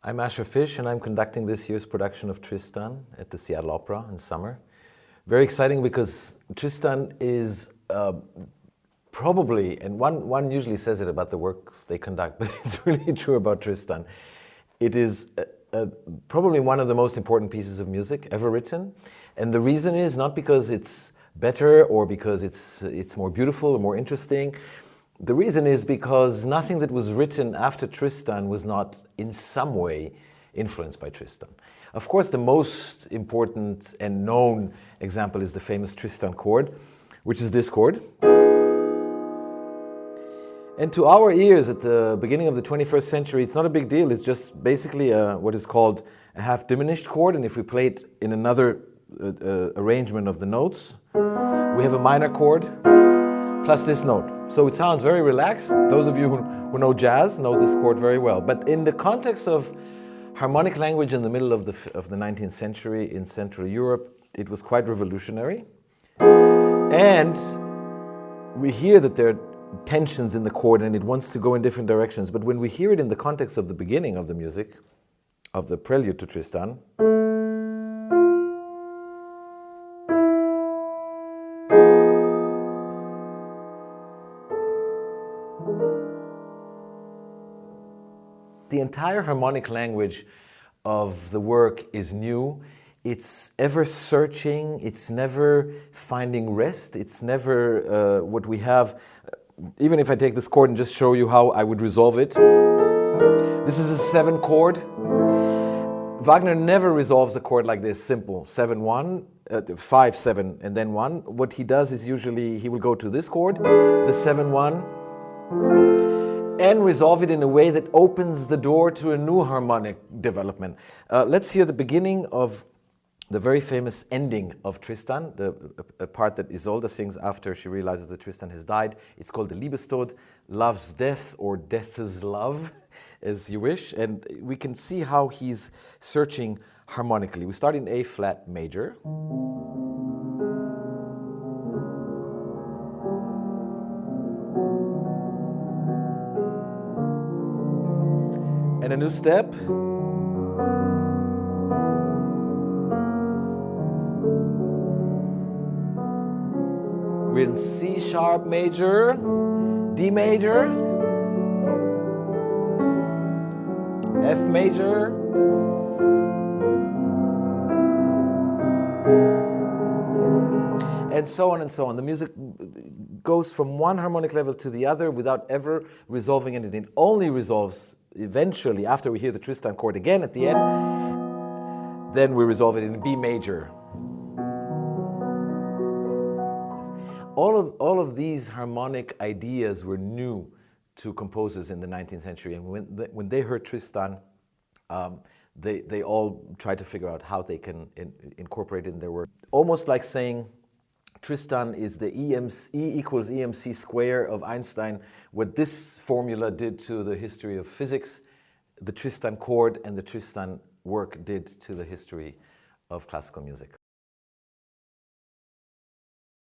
I'm Asher Fisch, and I'm conducting this year's production of Tristan at the Seattle Opera in summer. Very exciting because Tristan is probably, and one usually says it about the works they conduct, but it's really true about Tristan. It is probably one of the most important pieces of music ever written. And the reason is not because it's better or because it's more beautiful or more interesting. The reason is because nothing that was written after Tristan was not in some way influenced by Tristan. Of course, the most important and known example is the famous Tristan Chord, which is this chord. And to our ears at the beginning of the 21st century, it's not a big deal. It's just basically what is called a half diminished chord. And if we play it in another arrangement of the notes, we have a minor chord plus this note. So it sounds very relaxed. Those of you who know jazz know this chord very well. But in the context of harmonic language in the middle of the 19th century in Central Europe, it was quite revolutionary. And we hear that there are tensions in the chord and it wants to go in different directions. But when we hear it in the context of the beginning of the music, of the prelude to Tristan, the entire harmonic language of the work is new. It's ever searching, it's never finding rest, it's never what we have. Even if I take this chord and just show you how I would resolve it. This is a 7 chord. Wagner never resolves a chord like this, simple, 7-1, 5-7, and then 1. What he does is usually he will go to this chord, the 7-1, and resolve it in a way that opens the door to a new harmonic development. Let's hear the beginning of the very famous ending of Tristan, a part that Isolde sings after she realizes that Tristan has died. It's called the Liebestod, love's death, or death's love, as you wish. And we can see how he's searching harmonically. We start in A flat major. And a new step. We're in C sharp major, D major, F major, and so on and so on. The music goes from one harmonic level to the other without ever resolving anything. It only resolves eventually after we hear the Tristan chord again at the end. Then we resolve it in B major. All of these harmonic ideas were new to composers in the 19th century, and when they heard Tristan, they all tried to figure out how they can incorporate it in their work. Almost like saying Tristan is the E equals EMC square of Einstein. What this formula did to the history of physics, the Tristan chord and the Tristan work did to the history of classical music.